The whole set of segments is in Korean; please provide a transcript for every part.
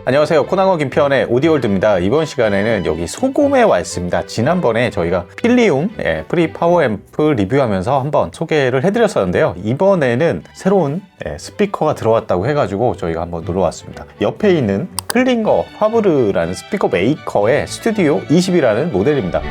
안녕하세요. 코난거 김편의 오디올드입니다. 이번 시간에는 여기 소금에 와 있습니다. 지난번에 저희가 필리움 프리 파워앰프 리뷰하면서 한번 소개를 해드렸었는데요. 이번에는 새로운 스피커가 들어왔다고 해가지고 저희가 한번 놀러 왔습니다. 옆에 있는 클링거 파브르라는 스피커 메이커의 스튜디오 20이라는 모델입니다.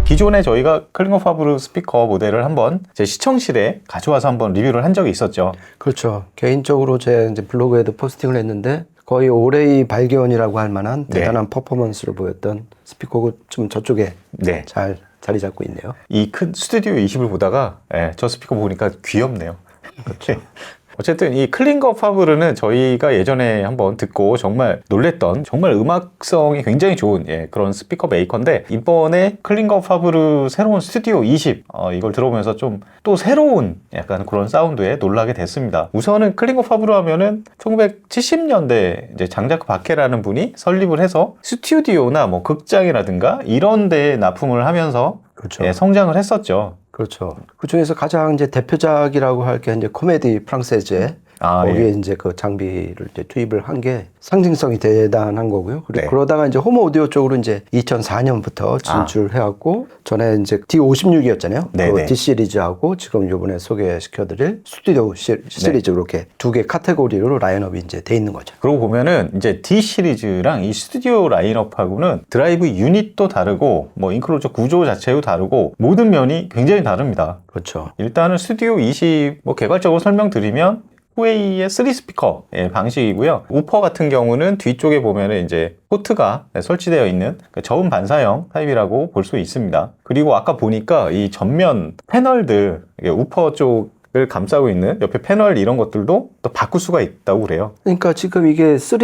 기존에 저희가 클링거 파브르 스피커 모델을 한번 제 시청실에 가져와서 한번 리뷰를 한 적이 있었죠. 그렇죠. 개인적으로 제 이제 블로그에도 포스팅을 했는데 거의 올해의 발견이라고 할 만한 대단한 퍼포먼스를 보였던 스피커고 좀 저쪽에 잘 자리 잡고 있네요. 이 큰 스튜디오 20을 보다가 저 스피커 보니까 귀엽네요. 그렇죠. 어쨌든 이 클링거 파브르는 저희가 예전에 한번 듣고 정말 놀랬던, 정말 음악성이 굉장히 좋은 그런 스피커 메이커인데, 이번에 클링거 파브르 새로운 스튜디오 20 이걸 들어보면서 좀 또 새로운 약간 그런 사운드에 놀라게 됐습니다. 우선은 클링거 파브르 하면은 1970년대 이제 장자크 바케라는 분이 설립을 해서 스튜디오나 뭐 극장이라든가 이런 데에 납품을 하면서 그렇죠. 성장을 했었죠. 그렇죠. 그 중에서 가장 이제 대표작이라고 할 게 이제 코메디 프랑세제. 거기에 이제 그 장비를 이제 투입을 한 게 상징성이 대단한 거고요. 그리고 그러다가 이제 홈 오디오 쪽으로 이제 2004년부터 진출해왔고, 전에 이제 D56이었잖아요. 그 D 시리즈하고 지금 요번에 소개시켜드릴 스튜디오 시리즈 이렇게 두 개 카테고리로 라인업이 이제 돼 있는 거죠. 그러고 보면은 이제 D 시리즈랑 이 스튜디오 라인업하고는 드라이브 유닛도 다르고 뭐 인클로저 구조 자체도 다르고 모든 면이 굉장히 다릅니다. 그렇죠. 일단은 스튜디오 20 뭐 개괄적으로 설명드리면 후웨이의 3스피커 방식이고요. 우퍼 같은 경우는 뒤쪽에 보면은 이제 포트가 설치되어 있는 저음 반사형 타입이라고 볼 수 있습니다. 그리고 아까 보니까 이 전면 패널들, 우퍼 쪽을 감싸고 있는 옆에 패널 이런 것들도 또 바꿀 수가 있다고 그래요. 그러니까 지금 이게 3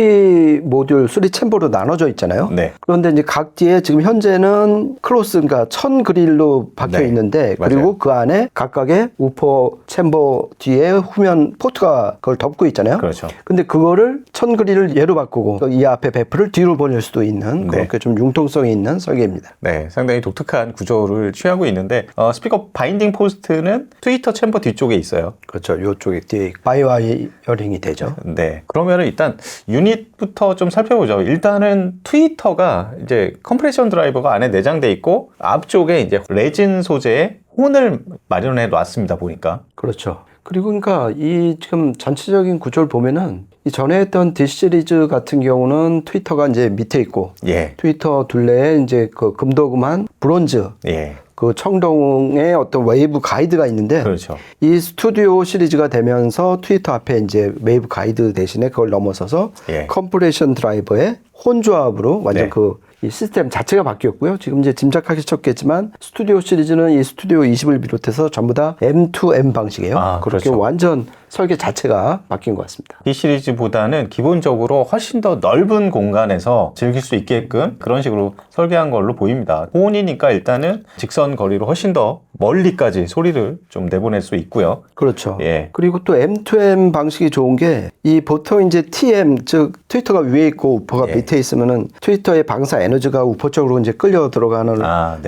모듈, 3 챔버로 나눠져 있잖아요. 그런데 이제 각 뒤에 지금 현재는 클로스, 그러니까 천 그릴로 박혀 있는데, 그리고 그 안에 각각의 우퍼 챔버 뒤에 후면 포트가 그걸 덮고 있잖아요. 그렇죠. 근데 그거를 천 그릴을 얘로 바꾸고 이 앞에 배프를 뒤로 보낼 수도 있는 그렇게 좀 융통성이 있는 설계입니다. 네, 상당히 독특한 구조를 취하고 있는데 스피커 바인딩 포스트는 트위터 챔버 뒤쪽에 있어요. 그렇죠. 요쪽에 뒤에 바이와이어링이 되죠. 네. 그러면은 일단 유닛부터 좀 살펴보죠. 일단은 트위터가 이제 컴프레션 드라이버가 안에 내장돼 있고 앞쪽에 이제 레진 소재의 혼을 마련해 놨습니다. 보니까. 그렇죠. 그리고 그러니까 이 지금 전체적인 구조를 보면은 이 전에 했던 D 시리즈 같은 경우는 트위터가 이제 밑에 있고, 트위터 둘레에 이제 그 금도금한 브론즈, 그 청동의 어떤 웨이브 가이드가 있는데, 이 스튜디오 시리즈가 되면서 트위터 앞에 이제 웨이브 가이드 대신에 그걸 넘어서서 컴프레션 드라이버의 혼 조합으로 완전 이 시스템 자체가 바뀌었고요. 지금 이제 짐작하셨겠지만 스튜디오 시리즈는 이 스튜디오 20을 비롯해서 전부 다 M2M 방식이에요. 그렇게 완전 설계 자체가 바뀐 것 같습니다. D 시리즈보다는 기본적으로 훨씬 더 넓은 공간에서 즐길 수 있게끔 그런 식으로 설계한 걸로 보입니다. 호온이니까 일단은 직선 거리로 훨씬 더 멀리까지 소리를 좀 내보낼 수 있고요. 그렇죠. 그리고 또 M2M 방식이 좋은 게, 이 보통 이제 TM, 즉 트위터가 위에 있고 우퍼가 밑에 있으면은 트위터의 방사 에너지가 우퍼 쪽으로 이제 끌려 들어가는,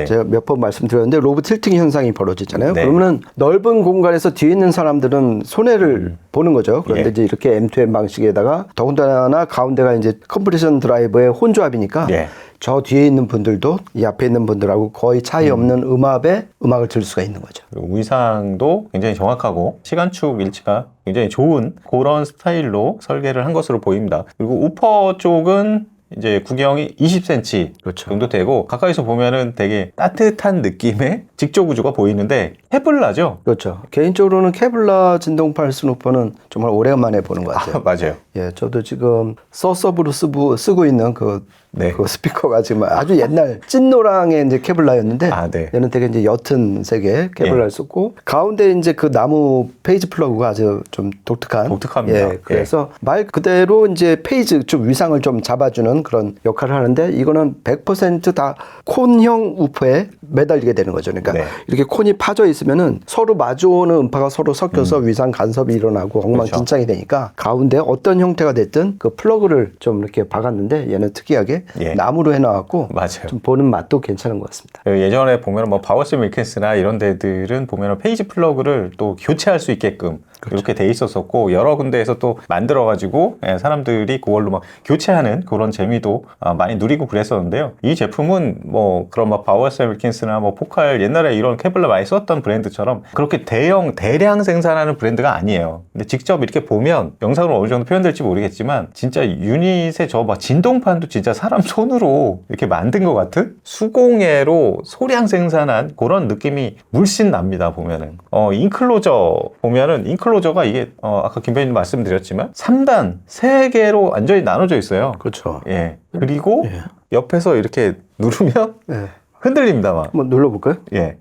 제가 몇 번 말씀드렸는데 로브 틸팅 현상이 벌어지잖아요. 그러면은 넓은 공간에서 뒤에 있는 사람들은 손해를 보는 거죠. 그런데 이제 이렇게 M2M 방식에다가 더군다나 가운데가 이제 컴프레션 드라이버의 혼조합이니까 저 뒤에 있는 분들도 이 앞에 있는 분들하고 거의 차이 없는 음압에 음악을 들을 수가 있는 거죠. 그리고 위상도 굉장히 정확하고 시간축 일치가 굉장히 좋은 그런 스타일로 설계를 한 것으로 보입니다. 그리고 우퍼 쪽은 이제 구경이 20cm 정도 되고, 가까이서 보면은 되게 따뜻한 느낌의 직조 구조가 보이는데 케블라죠? 그렇죠. 개인적으로는 케블라 진동 팔슨 우퍼는 정말 오랜만에 보는 것 같아요. 맞아요. 저도 지금 서서브로 쓰고 있는 그 스피커가 지금 아주 옛날 찐노랑의 이제 케블라였는데, 얘는 되게 이제 옅은 색의 케블라를 썼고, 가운데 이제 그 나무 페이지 플러그가 아주 좀 독특합니다. 그래서 말 그대로 이제 페이지 좀 위상을 좀 잡아주는 그런 역할을 하는데, 이거는 100% 다 콘형 우퍼의 매달리게 되는 거죠. 그러니까 네. 이렇게 콘이 파져 있으면은 서로 마주오는 음파가 서로 섞여서 위상 간섭이 일어나고 엉망진창이 되니까 가운데 어떤 형태가 됐든 그 플러그를 좀 이렇게 박았는데 얘는 특이하게 예. 나무로 해놔갖고 맞아요. 좀 보는 맛도 괜찮은 것 같습니다. 예전에 보면 뭐 바워스 밀킨스나 이런 데들은 보면 페이지 플러그를 또 교체할 수 있게끔 이렇게 돼 있었었고 여러 군데에서 또 만들어가지고 사람들이 그걸로 막 교체하는 그런 재미도 많이 누리고 그랬었는데요. 이 제품은 뭐 그런 막 바워스 밀킨스나 뭐 포칼 옛날에 이런 케블러 많이 썼던 브랜드처럼 그렇게 대량 생산하는 브랜드가 아니에요. 근데 직접 이렇게 보면 영상으로 어느 정도 표현될지 모르겠지만 진짜 유닛의 저 막 진동판도 진짜 사람 손으로 이렇게 만든 것 같은 수공예로 소량 생산한 그런 느낌이 물씬 납니다. 보면은 인클로저 보면은 인클로저가 이게 아까 김 배우님 말씀드렸지만 3단 3개로 완전히 나눠져 있어요. 그렇죠. 예. 그리고 예. 옆에서 이렇게 누르면 예. 흔들립니다. 막. 한번 눌러볼까요? 예.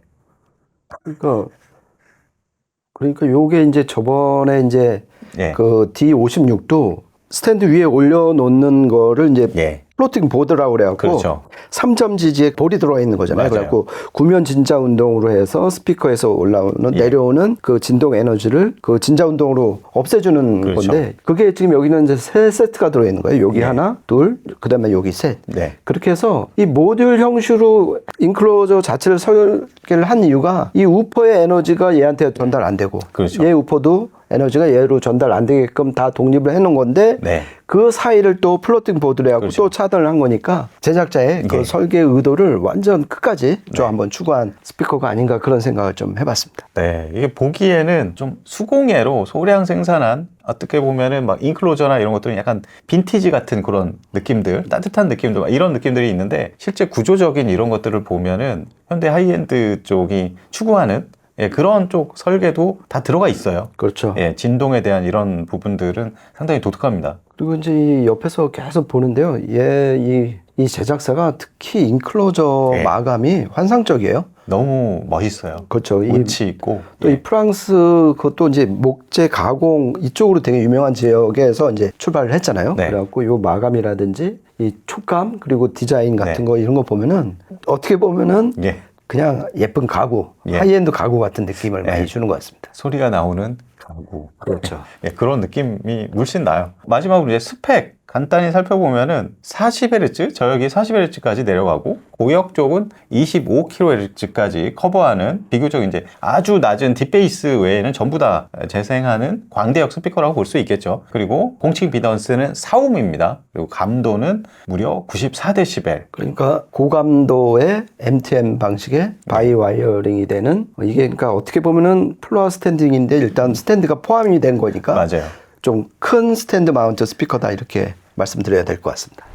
그러니까 요게 이제 저번에 이제 예. 그 D56도 스탠드 위에 올려놓는 거를 이제 예. 플로팅 보드라고 그래갖고 그렇죠. 3점 지지에 볼이 들어가 있는 거잖아요. 맞아요. 그래갖고 구면 진자 운동으로 해서 스피커에서 올라오는 예. 내려오는 그 진동 에너지를 그 진자 운동으로 없애주는 그렇죠. 건데 그게 지금 여기는 이제 3세트가 들어있는 거예요. 여기 예. 하나, 둘, 그다음에 여기 셋. 네. 그렇게 해서 이 모듈 형식으로 인클로저 자체를 설계를 한 이유가 이 우퍼의 에너지가 얘한테 전달 안 되고 그렇죠. 얘 우퍼도 에너지가 얘로 전달 안 되게끔 다 독립을 해놓은 건데 네. 그 사이를 또 플로팅 보드로 해갖고 그렇죠. 또 차단을 한 거니까 제작자의 그 예. 설계 의도를 완전 끝까지 좀 한번 추구한 스피커가 아닌가 그런 생각을 좀 해봤습니다. 네, 이게 보기에는 좀 수공예로 소량 생산한 어떻게 보면은 막 인클로저나 이런 것들은 약간 빈티지 같은 그런 느낌들, 따뜻한 느낌들, 이런 느낌들이 있는데 실제 구조적인 이런 것들을 보면은 현대 하이엔드 쪽이 추구하는 그런 쪽 설계도 다 들어가 있어요. 그렇죠. 예, 진동에 대한 이런 부분들은 상당히 독특합니다. 그리고 이제 이 옆에서 계속 보는데요. 이 제작사가 특히 인클로저 예. 마감이 환상적이에요. 너무 멋있어요. 그렇죠. 운치 있고. 또 이 프랑스 그것도 이제 목재 가공 이쪽으로 되게 유명한 지역에서 이제 출발을 했잖아요. 네. 그래갖고 요 마감이라든지 이 촉감 그리고 디자인 같은 네. 거 이런 거 보면은 어떻게 보면은 예, 그냥 예쁜 가구, 예. 하이엔드 가구 같은 느낌을 예. 많이 주는 것 같습니다. 소리가 나오는 가구. 그렇죠. 예, 그런 느낌이 물씬 나요. 마지막으로 이제 스펙 간단히 살펴보면은 40Hz, 저역이 40Hz까지 내려가고 고역 쪽은 25kHz까지 커버하는 비교적 이제 아주 낮은 딥베이스 외에는 전부 다 재생하는 광대역 스피커라고 볼 수 있겠죠. 그리고 공칭 비던스는 4ohm입니다. 그리고 감도는 무려 94dB. 그러니까 고감도의 MTM 방식의 바이 와이어링이 되는 이게 그러니까 어떻게 보면은 플로어 스탠딩인데 일단 스탠드가 포함이 된 거니까 맞아요. 좀 큰 스탠드 마운트 스피커다 이렇게 말씀드려야 될 것 같습니다.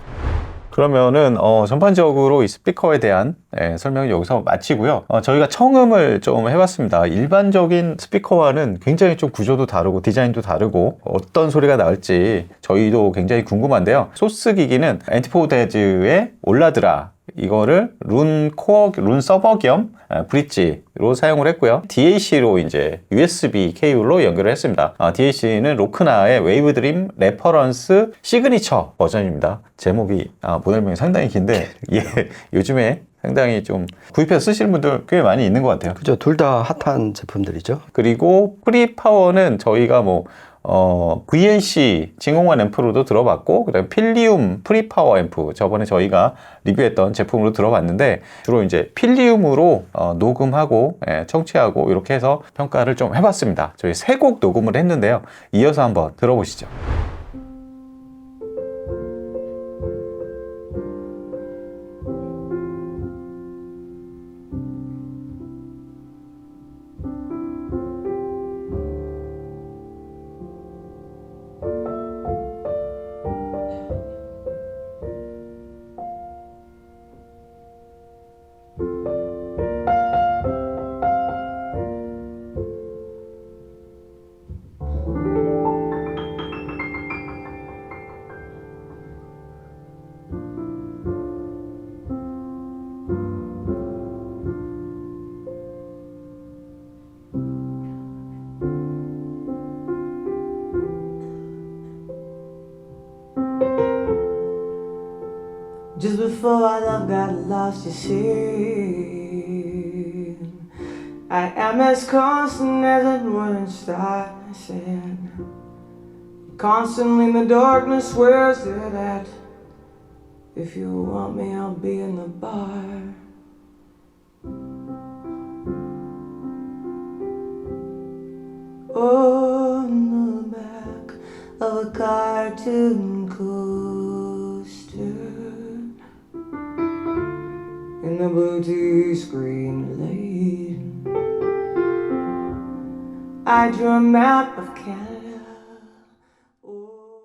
그러면은 전반적으로 이 스피커에 대한 설명을 여기서 마치고요. 저희가 청음을 좀 해봤습니다. 일반적인 스피커와는 굉장히 좀 구조도 다르고 디자인도 다르고 어떤 소리가 나올지 저희도 굉장히 궁금한데요. 소스 기기는 엔티포데즈의 올라드라 이거를 룬 서버 겸 브릿지로 사용을 했고요. DAC로 이제 USB 케이블로 연결을 했습니다. DAC는 로크나의 웨이브 드림 레퍼런스 시그니처 버전입니다. 제목이 모델명이 상당히 긴데 요즘에 상당히 좀 구입해서 쓰시는 분들 꽤 많이 있는 것 같아요. 그죠. 둘 다 핫한 제품들이죠. 그리고 프리파워는 저희가 VNC 진공관 앰프로도 들어봤고, 그다음에 필리움 프리파워 앰프 저번에 저희가 리뷰했던 제품으로 들어봤는데 주로 이제 필리움으로 녹음하고 청취하고 이렇게 해서 평가를 좀 해봤습니다. 저희 3곡 녹음을 했는데요. 이어서 한번 들어보시죠. Just before our love got lost, you see, I am as constant as it once started. Constantly in the darkness, where's it at? If you want me, I'll be in the bar. On the back of a cartoon coaster, in the blue tea screen light, I drew a map of Canada. Oh.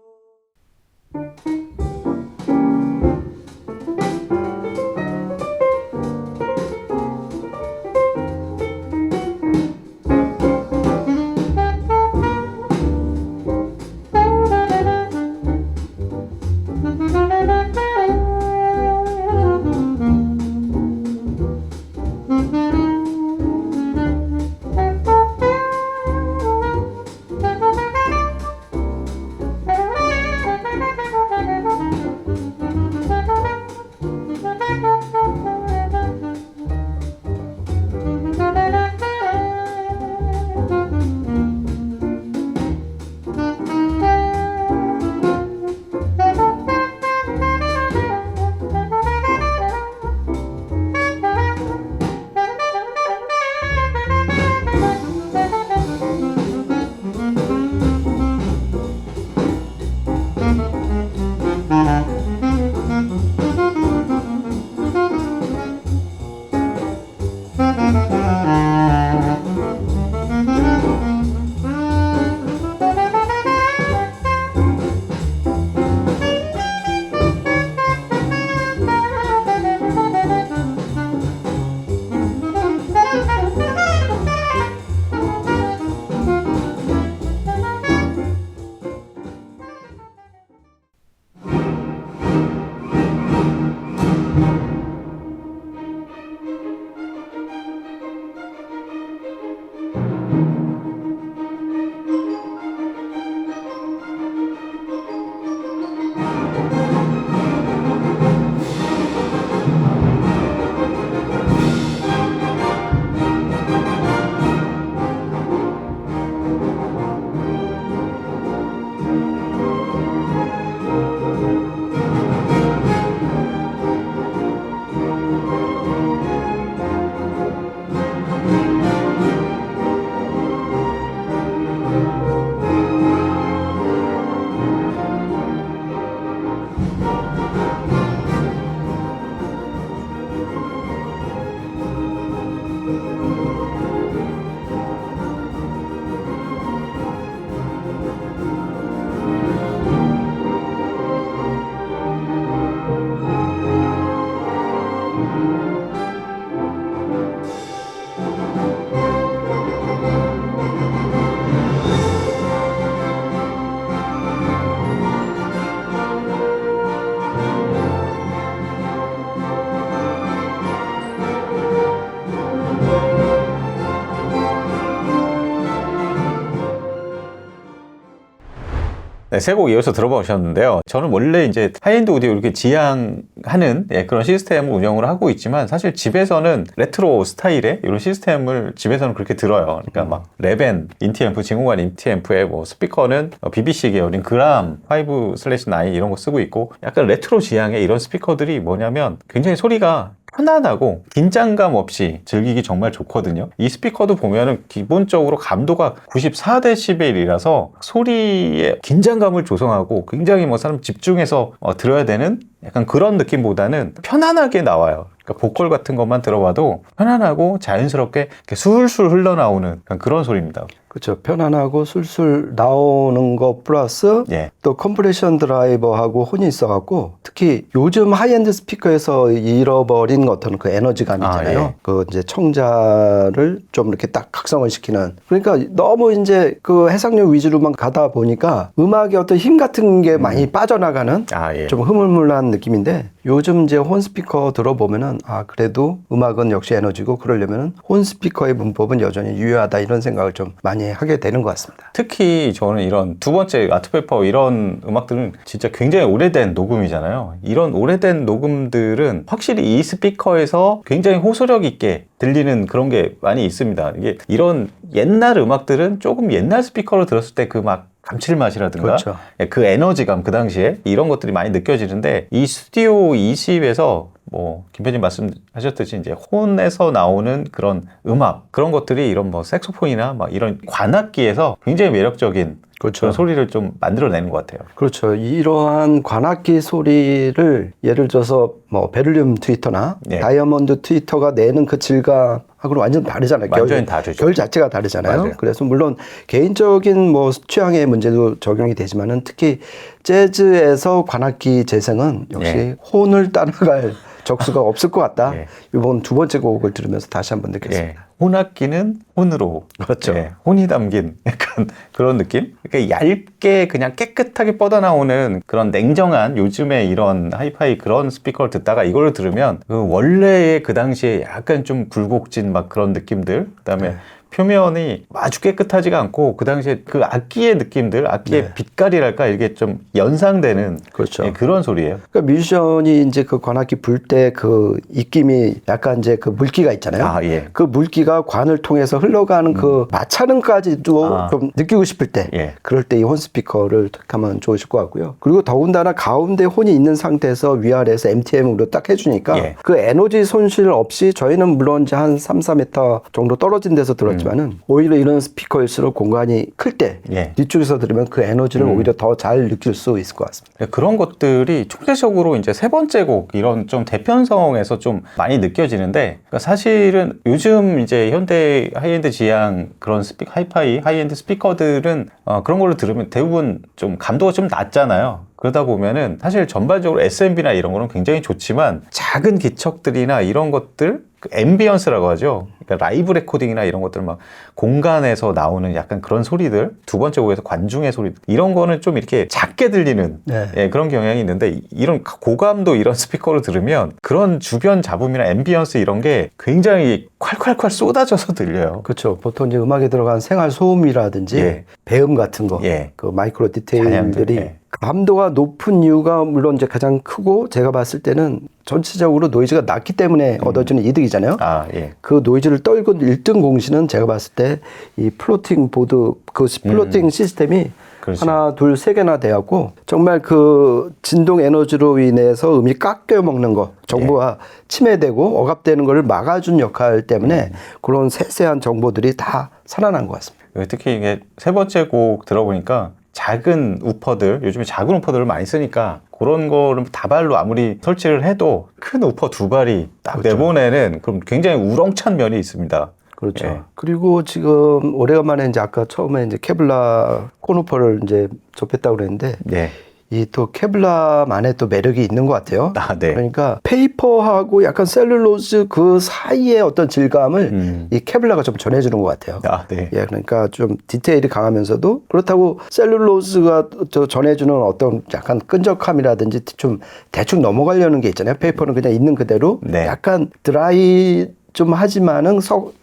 네, 세 곡 이어서 들어보셨는데요. 저는 원래 이제 하이엔드 오디오 이렇게 지향하는 그런 시스템을 운영을 하고 있지만 사실 집에서는 레트로 스타일의 이런 시스템을 집에서는 그렇게 들어요. 그러니까 막 레벤, 인티앰프, 진공관 인티앰프에 뭐 스피커는 BBC 계열인 그람 5/9 이런 거 쓰고 있고 약간 레트로 지향의 이런 스피커들이 뭐냐면 굉장히 소리가 편안하고 긴장감 없이 즐기기 정말 좋거든요. 이 스피커도 보면은 기본적으로 감도가 94dB이라서 소리에 긴장감을 조성하고 굉장히 뭐 사람 집중해서 들어야 되는 약간 그런 느낌보다는 편안하게 나와요. 그러니까 보컬 같은 것만 들어봐도 편안하고 자연스럽게 이렇게 술술 흘러나오는 그런 소리입니다. 그렇죠. 편안하고 술술 나오는 거 플러스 또 컴프레션 드라이버하고 혼이 있어갖고 특히 요즘 하이엔드 스피커에서 잃어버린 어떤 그 에너지감 있잖아요. 그 이제 청자를 좀 이렇게 딱 각성을 시키는. 그러니까 너무 이제 그 해상력 위주로만 가다 보니까 음악의 어떤 힘 같은 게 많이 빠져나가는 좀 흐물흐물한 느낌인데 요즘 이제 혼 스피커 들어보면은 그래도 음악은 역시 에너지고 그러려면 혼 스피커의 문법은 여전히 유효하다 이런 생각을 좀 많이 하게 되는 것 같습니다. 특히 저는 이런 두 번째 아트페이퍼 이런 음악들은 진짜 굉장히 오래된 녹음이잖아요. 이런 오래된 녹음들은 확실히 이 스피커에서 굉장히 호소력 있게 들리는 그런 게 많이 있습니다. 이게 이런 옛날 음악들은 조금 옛날 스피커로 들었을 때 그 막 감칠맛이라든가 그렇죠. 그 에너지감 그 당시에 이런 것들이 많이 느껴지는데 이 스튜디오 20에서 뭐 김편님 말씀하셨듯이 이제 혼에서 나오는 그런 음악 그런 것들이 이런 뭐 색소폰이나 막 이런 관악기에서 굉장히 매력적인 그렇죠. 그런 소리를 좀 만들어내는 것 같아요. 그렇죠. 이러한 관악기 소리를 예를 들어서 뭐 베를륨 트위터나 예. 다이아몬드 트위터가 내는 그 질감하고는 완전 다르잖아요. 완전히 다르죠. 결 자체가 다르잖아요. 맞아요. 그래서 물론 개인적인 뭐 취향의 문제도 적용이 되지만은 특히 재즈에서 관악기 재생은 역시 예. 혼을 따라갈 적수가 없을 것 같다. 예. 이번 두 번째 곡을 들으면서 다시 한번 느꼈습니다. 예. 혼악기는 혼으로 그렇죠. 예. 혼이 담긴 약간 그런 느낌? 그러니까 얇게 그냥 깨끗하게 뻗어나오는 그런 냉정한 요즘에 이런 하이파이 그런 스피커를 듣다가 이걸 들으면 그 원래의 그 당시에 약간 좀 굴곡진 막 그런 느낌들 그다음에 표면이 아주 깨끗하지가 않고 그 당시에 그 악기의 느낌들, 악기의 빛깔이랄까 이게 좀 연상되는 그렇죠. 예, 그런 소리예요. 그러니까 뮤지션이 이제 그 관악기 불 때 그 입김이 약간 이제 그 물기가 있잖아요. 아, 예. 그 물기가 관을 통해서 흘러가는 그 마찰음까지도 좀 느끼고 싶을 때 예. 그럴 때 이 혼 스피커를 택하면 좋으실 것 같고요. 그리고 더군다나 가운데 혼이 있는 상태에서 위아래에서 MTM으로 딱 해주니까 예. 그 에너지 손실 없이 저희는 물론 이제 한 3, 4m 정도 떨어진 데서 들었지만은 오히려 이런 스피커일수록 공간이 클 때 예. 뒤쪽에서 들으면 그 에너지를 오히려 더 잘 느낄 수 있을 것 같습니다. 네, 그런 것들이 총체적으로 이제 세 번째 곡 이런 좀 대편성에서 좀 많이 느껴지는데 그러니까 사실은 요즘 이제 현대 하이엔드 지향 그런 하이파이 하이엔드 스피커들은 그런 걸로 들으면 대부분 좀 감도가 좀 낮잖아요. 그러다 보면은 사실 전반적으로 SMB나 이런 거는 굉장히 좋지만 작은 기척들이나 이런 것들 그 앰비언스라고 하죠. 그러니까 라이브 레코딩이나 이런 것들 막 공간에서 나오는 약간 그런 소리들 두 번째 곡에서 관중의 소리 이런 거는 좀 이렇게 작게 들리는 네. 예, 그런 경향이 있는데 이런 고감도 이런 스피커를 들으면 그런 주변 잡음이나 앰비언스 이런 게 굉장히 콸콸콸 쏟아져서 들려요. 그렇죠. 보통 이제 음악에 들어간 생활 소음이라든지 예. 배음 같은 거, 예. 그 마이크로 잔향들, 디테일들이 예. 감도가 높은 이유가 물론 이제 가장 크고 제가 봤을 때는 전체적으로 노이즈가 낮기 때문에 얻어지는 이득이잖아요. 아, 예. 그 노이즈를 떨군 1등 공신은 제가 봤을 때 이 플로팅 보드, 그 플로팅 시스템이 그렇죠. 하나, 둘, 세 개나 되었고 정말 그 진동 에너지로 인해서 음이 깎여 먹는 거, 정보가 침해되고 억압되는 것을 막아준 역할 때문에 그런 세세한 정보들이 다 살아난 것 같습니다. 특히 이게 세 번째 곡 들어보니까 작은 우퍼들, 요즘에 작은 우퍼들을 많이 쓰니까 그런 거를 다발로 아무리 설치를 해도 큰 우퍼 두 발이 딱 그렇죠. 내보내는 그럼 굉장히 우렁찬 면이 있습니다. 그렇죠. 예. 그리고 지금 오래간만에 이제 아까 처음에 이제 케블라 코누퍼를 이제 접했다고 그랬는데 네. 이 또 케블라만의 또 매력이 있는 것 같아요. 아, 네. 그러니까 페이퍼하고 약간 셀룰로즈 그 사이의 어떤 질감을 이 케블라가 좀 전해주는 것 같아요. 아, 네. 예, 그러니까 좀 디테일이 강하면서도 그렇다고 셀룰로즈가 저 전해주는 어떤 약간 끈적함이라든지 좀 대충 넘어가려는 게 있잖아요. 페이퍼는 그냥 있는 그대로 네. 약간 드라이 좀 하지만은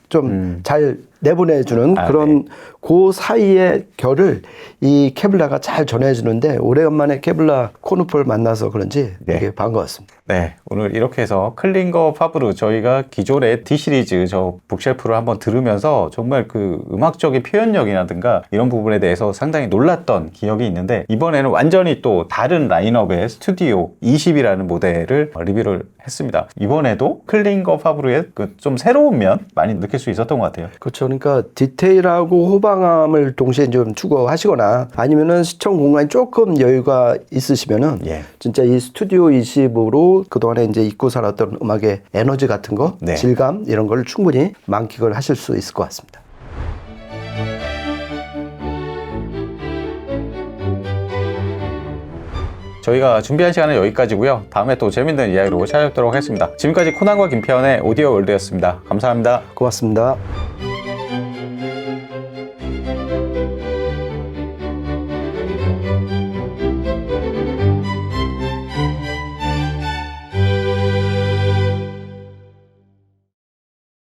좀 잘 내보내주는 아, 그런 네. 그 사이의 결을 이 케블라가 잘 전해주는데 오래간만에 케블라 코누퍼를 만나서 그런지 네. 되게 반가웠습니다. 네, 오늘 이렇게 해서 클링거 파브르 저희가 기존의 D 시리즈 저 북쉘프를 한번 들으면서 정말 그 음악적인 표현력이라든가 이런 부분에 대해서 상당히 놀랐던 기억이 있는데 이번에는 완전히 또 다른 라인업의 스튜디오 20이라는 모델을 리뷰를 했습니다. 이번에도 클링거 파브르의 그 좀 새로운 면 많이 느낄 수 있었던 것 같아요. 그렇죠. 그러니까 디테일하고 호방함을 동시에 좀 추구하시거나 아니면은 시청 공간이 조금 여유가 있으시면은 예. 진짜 이 스튜디오 20으로 그동안에 이제 잊고 살았던 음악의 에너지 같은 거, 네. 질감 이런 걸 충분히 만끽을 하실 수 있을 것 같습니다. 저희가 준비한 시간은 여기까지고요. 다음에 또 재밌는 이야기로 찾아뵙도록 하겠습니다. 지금까지 코난과 김태현의 오디오 월드였습니다. 감사합니다. 고맙습니다.